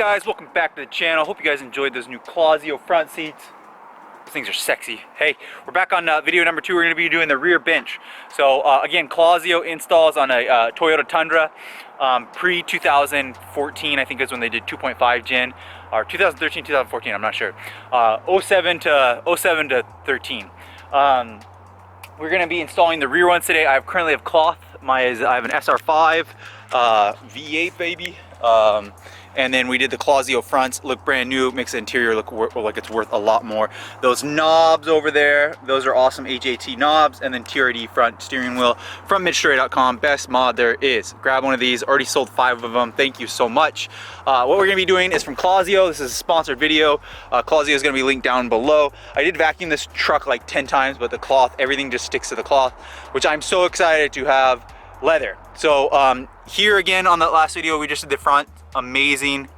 guys, welcome back to the channel. Hope you guys enjoyed those new Clausio front seats. Those things are sexy. Hey, we're back on video number 2. We're going to be doing the rear bench. So again, Clausio installs on a Toyota Tundra. Pre-2014, I think is when they did 2.5 gen, or 2013, 2014, I'm not sure. 07 to 13. We're going to be installing the rear ones today. I currently have cloth. I have an SR5 V8 baby. And then we did the Clausio fronts, look brand new, makes the interior look like it's worth a lot more. Those knobs over there, those are awesome HAT knobs, and then TRD front steering wheel from midstray.com, best mod there is. Grab one of these, already sold 5 of them, thank you so much. What we're gonna be doing is from Clausio. This is a sponsored video. Clausio is gonna be linked down below. I did vacuum this truck like 10 times, but the cloth, everything just sticks to the cloth, which I'm so excited to have leather. So here again on that last video, we just did the front. Amazing,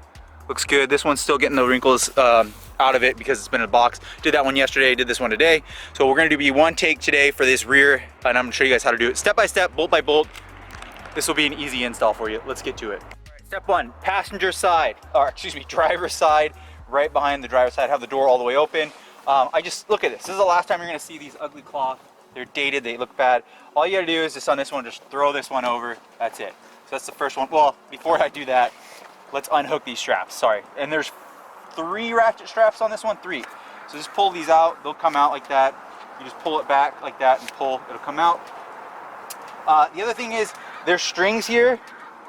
looks good. This one's still getting the wrinkles out of it because it's been in a box. Did that one yesterday, did this one today. So we're gonna do one take today for this rear, and I'm gonna show you guys how to do it step by step, bolt by bolt. This will be an easy install for you. Let's get to it. Step 1, passenger side, or excuse me, driver's side, right behind the driver's side. Have the door all the way open. I just, look at this. This is the last time you're gonna see these ugly cloth. They're dated, they look bad. All you gotta do is just on this one, just throw this one over, that's it. So that's the first one. Well, before I do that, let's unhook these straps, sorry. And there's 3 ratchet straps on this one, 3. So just pull these out, they'll come out like that. You just pull it back like that and pull, it'll come out. The other thing is, there's strings here,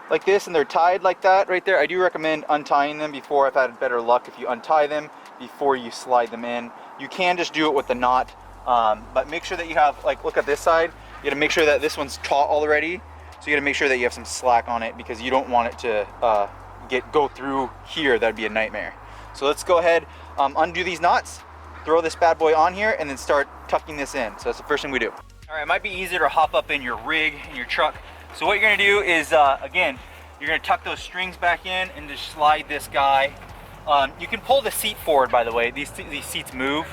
like this, and they're tied like that right there. I do recommend untying them before. I've had better luck if you untie them before you slide them in. You can just do it with the knot, but make sure that you have, like, look at this side. You gotta make sure that this one's taut already. So you gotta make sure that you have some slack on it because you don't want it to go through here. That'd be a nightmare. So let's go ahead, undo these knots, throw this bad boy on here, and then start tucking this in. So that's the first thing we do. All right, it might be easier to hop up in your rig, in your truck. So what you're gonna do is, again, you're gonna tuck those strings back in and just slide this guy. You can pull the seat forward, by the way. These seats move.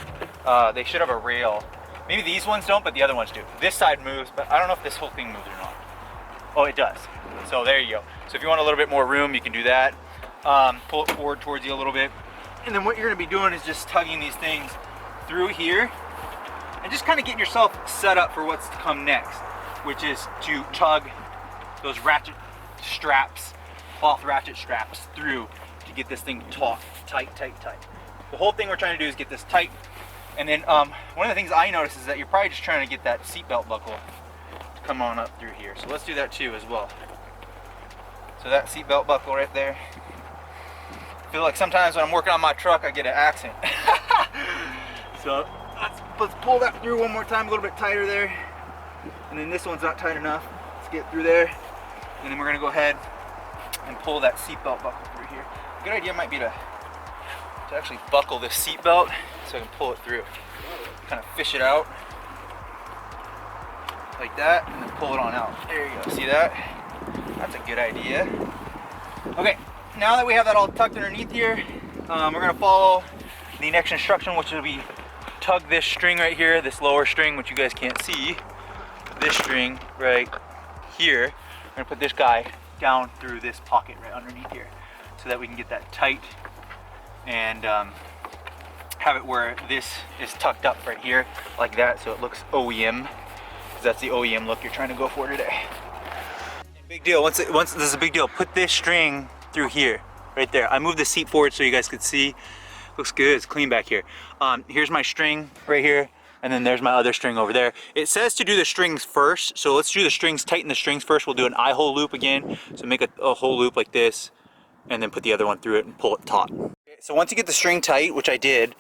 They should have a rail. Maybe these ones don't, but the other ones do. This side moves, but I don't know if this whole thing moves or not. Oh, it does. So there you go. So if you want a little bit more room, you can do that. Pull it forward towards you a little bit. And then what you're gonna be doing is just tugging these things through here and just kind of getting yourself set up for what's to come next, which is to tug those ratchet straps, cloth ratchet straps through to get this thing taut, tight. The whole thing we're trying to do is get this tight. And then one of the things I notice is that you're probably just trying to get that seatbelt buckle to come on up through here. So let's do that too as well. So that seatbelt buckle right there. I feel like sometimes when I'm working on my truck, I get an accent. So let's pull that through one more time, a little bit tighter there. And then this one's not tight enough. Let's get through there. And then we're gonna go ahead and pull that seatbelt buckle through here. A good idea might be to actually buckle this seatbelt so I can pull it through. Kind of fish it out like that, and then pull it on out. There you go. See that? That's a good idea. Okay, now that we have that all tucked underneath here, we're gonna follow the next instruction, which will be tug this string right here, this lower string, which you guys can't see. This string right here. We're gonna put this guy down through this pocket right underneath here, so that we can get that tight and have it where this is tucked up right here, like that, so it looks OEM. That's the OEM look you're trying to go for today. Big deal. Once this is a big deal. Put this string through here, right there. I moved the seat forward so you guys could see. Looks good. It's clean back here. Here's my string right here, and then there's my other string over there. It says to do the strings first, so let's do the strings. Tighten the strings first. We'll do an eye hole loop again. So make a whole loop like this, and then put the other one through it and pull it taut. So once you get the string tight, which I did,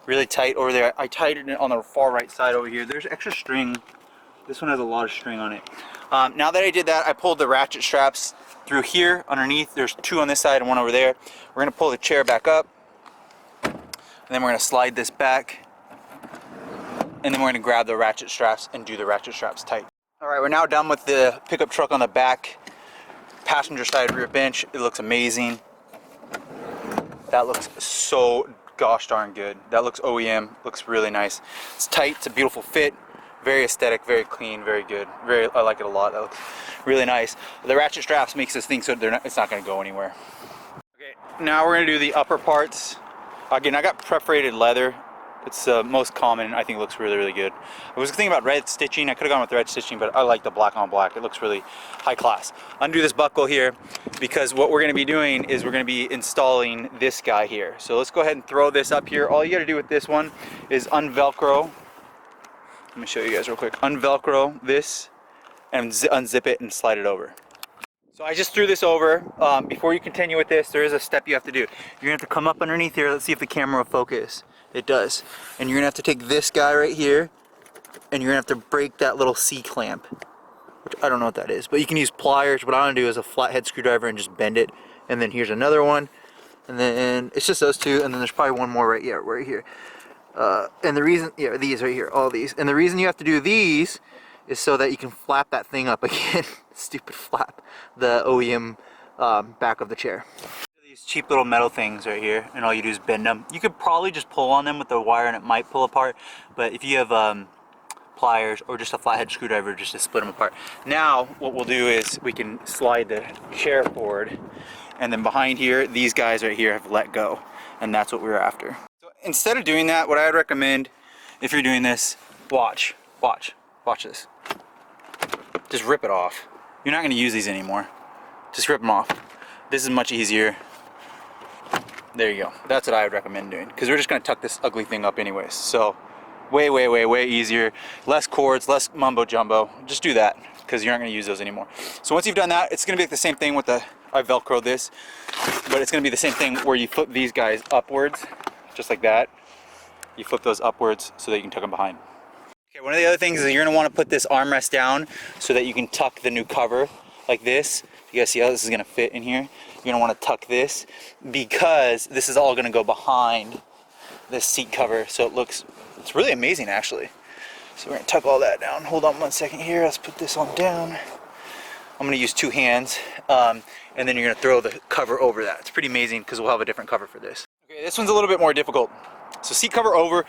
really tight over there, I tightened it on the far right side over here. There's extra string. This one has a lot of string on it. Now that I did that, I pulled the ratchet straps through here underneath. There's 2 on this side and 1 over there. We're gonna pull the chair back up, and then we're gonna slide this back, and then we're gonna grab the ratchet straps and do the ratchet straps tight. All right, we're now done with the pickup truck on the back, passenger side rear bench. It looks amazing. That looks so gosh darn good. That looks OEM, looks really nice. It's tight, it's a beautiful fit. Very aesthetic, very clean, very good. I like it a lot. That looks really nice. The ratchet straps makes this thing so it's not going to go anywhere. Okay, now we're gonna do the upper parts. Again, I got perforated leather. It's the most common. I think it looks really, really good. I was thinking about red stitching. I could have gone with red stitching, but I like the black on black. It looks really high class. Undo this buckle here, because what we're gonna be doing is we're gonna be installing this guy here. So let's go ahead and throw this up here. All you gotta do with this one is unvelcro. Let me show you guys real quick. Unvelcro this and unzip it and slide it over. So I just threw this over. Before you continue with this, there is a step you have to do. You're gonna have to come up underneath here. Let's see if the camera will focus. It does. And you're gonna have to take this guy right here, and you're gonna have to break that little C-clamp, which I don't know what that is, but you can use pliers. What I'm gonna do is a flathead screwdriver and just bend it. And then here's another one, and then it's just those two, and then there's probably one more right here. And the reason, yeah, these right here, all these. And the reason you have to do these is so that you can flap that thing up again. Stupid flap, the OEM back of the chair. These cheap little metal things right here, and all you do is bend them. You could probably just pull on them with the wire and it might pull apart, but if you have pliers or just a flathead screwdriver just to split them apart. Now what we'll do is we can slide the chair forward, and then behind here, these guys right here have let go, and that's what we were after. So instead of doing that, what I would recommend, if you're doing this, watch this. Just rip it off. You're not going to use these anymore. Just rip them off. This is much easier. There you go. That's what I would recommend doing, because we're just going to tuck this ugly thing up anyways. So way easier. Less cords, less mumbo jumbo. Just do that, because you're not going to use those anymore. So once you've done that, it's going to be like the same thing with the, I velcro this, but it's going to be the same thing where you flip these guys upwards, just like that. You flip those upwards so that you can tuck them behind. Okay, one of the other things is you're going to want to put this armrest down so that you can tuck the new cover like this. You guys see how this is going to fit in here? You're going to want to tuck this, because this is all going to go behind this seat cover, so it's really amazing actually. So we're going to tuck all that down. Hold on one second here. Let's put this on down. I'm going to use two hands, and then you're going to throw the cover over that. It's pretty amazing, because we'll have a different cover for this. Okay, this one's a little bit more difficult. So seat cover over,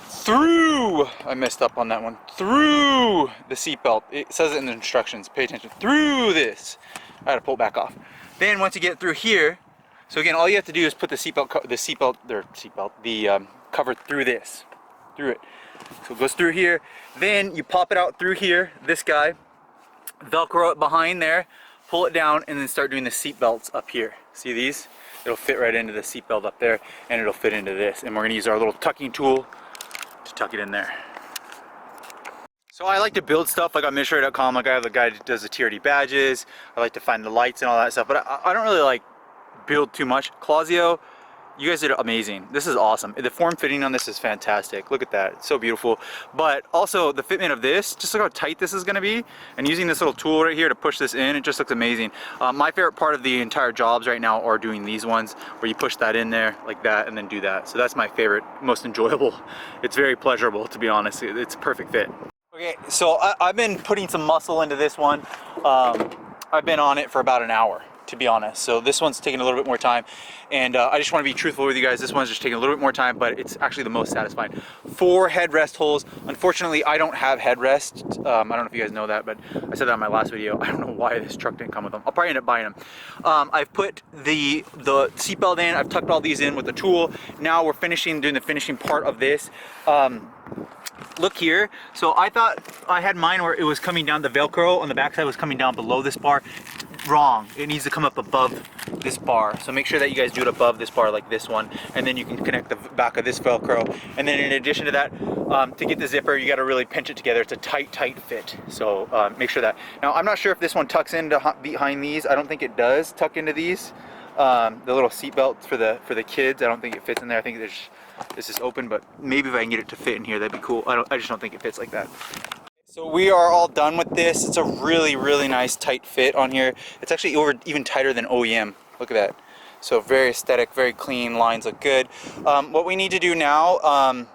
through, I messed up on that one, through the seatbelt. It says it in the instructions, pay attention, through this. I gotta pull it back off. Then once you get through here, so again, all you have to do is put the cover through this, through it. So it goes through here, then you pop it out through here, this guy, Velcro it behind there, pull it down, and then start doing the seat belts up here. See these? It'll fit right into the seat belt up there, and it'll fit into this. And we're gonna use our little tucking tool to tuck it in there. So I like to build stuff like on Mishray.com. Like I have the guy that does the TRD badges. I like to find the lights and all that stuff, but I don't really like build too much. Clausio, you guys did amazing. This is awesome. The form fitting on this is fantastic. Look at that, it's so beautiful. But also the fitment of this, just look how tight this is gonna be. And using this little tool right here to push this in, it just looks amazing. My favorite part of the entire jobs right now are doing these ones, where you push that in there like that and then do that. So that's my favorite, most enjoyable. It's very pleasurable, to be honest. It's a perfect fit. Okay, so I've been putting some muscle into this one. I've been on it for about an hour, to be honest. So this one's taking a little bit more time, and I just want to be truthful with you guys. This one's just taking a little bit more time, but it's actually the most satisfying. 4 headrest holes. Unfortunately, I don't have headrest. I don't know if you guys know that, but I said that in my last video. I don't know why this truck didn't come with them. I'll probably end up buying them. I've put the seatbelt in. I've tucked all these in with the tool. Now we're doing the finishing part of this. Look here. So I thought I had mine where it was coming down, the Velcro on the backside was coming down below this bar. Wrong. It needs to come up above this bar. So make sure that you guys do it above this bar like this one, and then you can connect the back of this Velcro. And then in addition to that, to get the zipper, you got to really pinch it together. It's a tight fit. So make sure that. Now I'm not sure if this one tucks into behind these. I don't think it does tuck into these. The little seat belts for the kids. I don't think it fits in there. I think this is open, but maybe if I can get it to fit in here, that'd be cool. I just don't think it fits like that. So we are all done with this. It's a really nice tight fit on here. It's actually even tighter than OEM. Look at that. So very aesthetic, very clean, lines look good. What we need to do now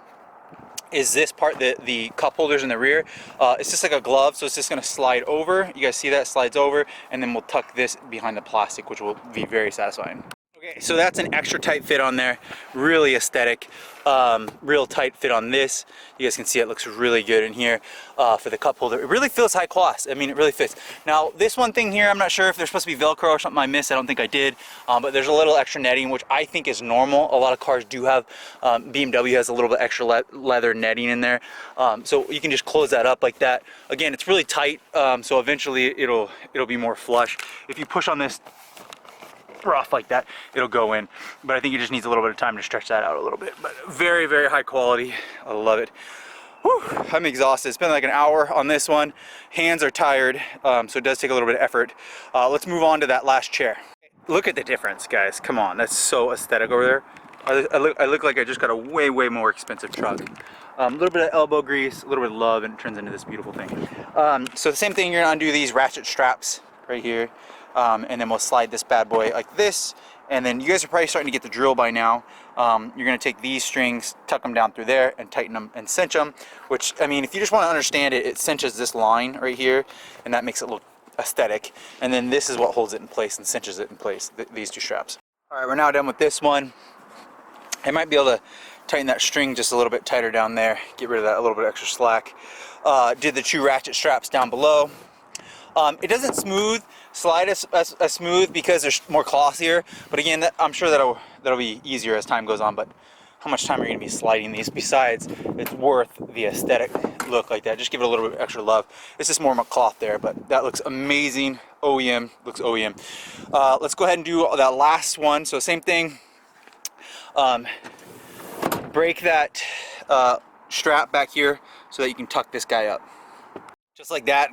is this part, the cup holders in the rear. It's just like a glove, so it's just gonna slide over. You guys see that? Slides over, and then we'll tuck this behind the plastic, which will be very satisfying. Okay, so that's an extra tight fit on there, really aesthetic, real tight fit on this. You guys can see it looks really good in here for the cup holder. It really feels high class. I mean, it really fits. Now, this one thing here, I'm not sure if there's supposed to be Velcro or something I missed. I don't think I did, but there's a little extra netting, which I think is normal. A lot of cars do have, BMW has a little bit extra leather netting in there. So you can just close that up like that. Again, it's really tight, so eventually it'll be more flush. If you push on this rough like that, it'll go in, but I think it just needs a little bit of time to stretch that out a little bit. But very, very high quality. I love it. Whew, I'm exhausted. It's been like an hour on this one. Hands are tired, so it does take a little bit of effort. Let's move on to that last chair. Look at the difference, guys. Come on, that's so aesthetic over there. I look like I just got a way, way more expensive truck. A little bit of elbow grease, a little bit of love, and it turns into this beautiful thing. So the same thing, you're gonna undo these ratchet straps right here. And then we'll slide this bad boy like this, and then you guys are probably starting to get the drill by now. You're going to take these strings, tuck them down through there, and tighten them and cinch them, which, I mean, if you just want to understand it, it cinches this line right here, and that makes it look aesthetic. And then this is what holds it in place and cinches it in place, these two straps. All right, we're now done with this one. I might be able to tighten that string just a little bit tighter down there, get rid of that a little bit extra slack. Did the two ratchet straps down below. It doesn't slide as smooth because there's more cloth here, but again, I'm sure that'll be easier as time goes on. But how much time are you going to be sliding these? Besides, it's worth the aesthetic look like that. Just give it a little bit of extra love. It's just more cloth there, but that looks amazing. OEM, looks OEM. Let's go ahead and do that last one. So same thing. Break that strap back here so that you can tuck this guy up. Just like that.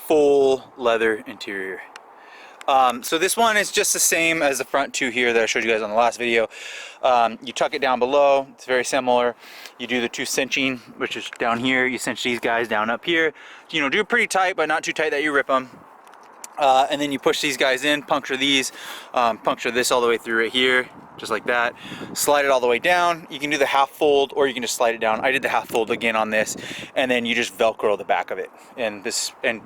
Full leather interior. So this one is just the same as the front two here that I showed you guys on the last video. You tuck it down below, it's very similar. You do the two cinching, which is down here. You cinch these guys down up here. You know, do it pretty tight, but not too tight that you rip them. And then you push these guys in, puncture these, puncture this all the way through right here, just like that. Slide it all the way down. You can do the half fold, or you can just slide it down. I did the half fold again on this, and then you just Velcro the back of it, and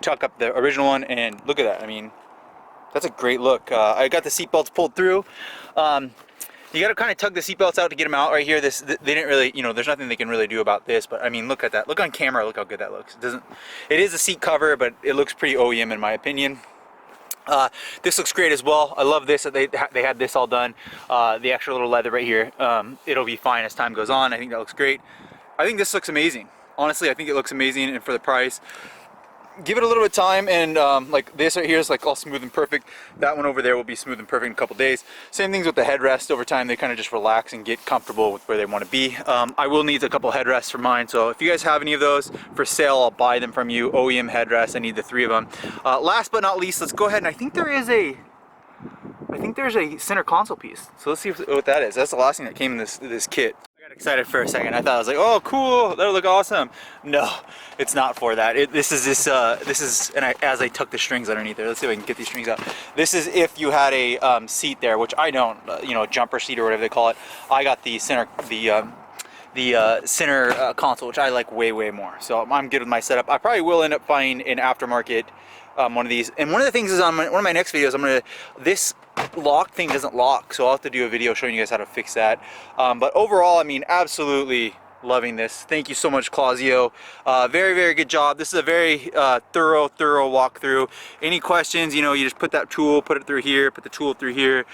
tuck up the original one. And look at that. I mean, that's a great look. I got the seat belts pulled through. You got to kind of tug the seat belts out to get them out right here. They didn't really, you know, there's nothing they can really do about this, but I mean, look at that. Look on camera. Look how good that looks. It is a seat cover, but it looks pretty OEM in my opinion. This looks great as well. I love this that they had this all done. The extra little leather right here. It'll be fine as time goes on. I think that looks great. I think this looks amazing. Honestly, I think it looks amazing, and for the price, give it a little bit of time. And like this right here is like all smooth and perfect. That one over there will be smooth and perfect in a couple days. Same things with the headrest. Over time, they kind of just relax and get comfortable with where they want to be. I will need a couple headrests for mine, so if you guys have any of those for sale, I'll buy them from you. OEM headrests. I need the 3 of them. Last but not least, let's go ahead, and I think there's a center console piece. So let's see what that is. That's the last thing that came in this kit. I got excited for a second. I thought, I was like, oh cool, that'll look awesome. No, it's not for that. This is as I tuck the strings underneath there. Let's see if I can get these strings out. This is if you had a seat there, which I don't, you know, a jumper seat or whatever they call it. I got the center center console, which I like way more. So I'm good with my setup. I probably will end up finding an aftermarket one of these. And one of the things is on one of my next videos, this lock thing doesn't lock, so I'll have to do a video showing you guys how to fix that. But overall, I mean, absolutely loving this. Thank you so much, Clausio. Very good job. This is a very thorough walkthrough. Any questions, you know, you just put that tool, put it through here, put the tool through here,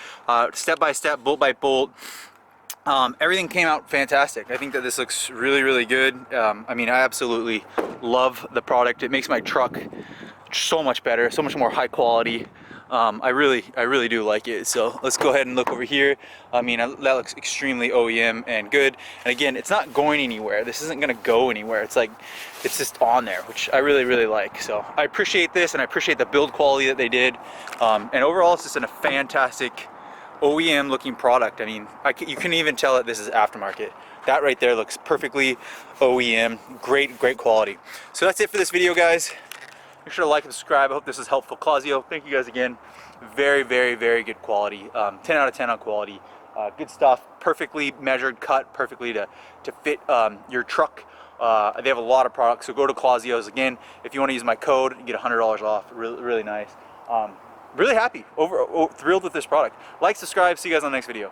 step by step, bolt by bolt. Everything came out fantastic. I think that this looks really good. I mean, I absolutely love the product. It makes my truck so much better, so much more high quality. I really do like it. So let's go ahead and look over here. I mean, that looks extremely OEM and good. And again, it's not going anywhere. This isn't gonna go anywhere. It's like, it's just on there, which I really like. So I appreciate this, and I appreciate the build quality that they did. And overall, it's just a fantastic OEM looking product. I mean, you can even tell that this is aftermarket. That right there looks perfectly OEM. Great quality. So that's it for this video, guys. Make sure to like and subscribe. I hope this is helpful. Clausio, thank you guys again. Very good quality. 10 out of 10 on quality. Good stuff. Perfectly measured, cut perfectly to fit your truck. They have a lot of products, so go to Clausio's. Again, if you want to use my code, you get $100 off. Really nice. really happy, thrilled with this product. Like, subscribe, see you guys on the next video.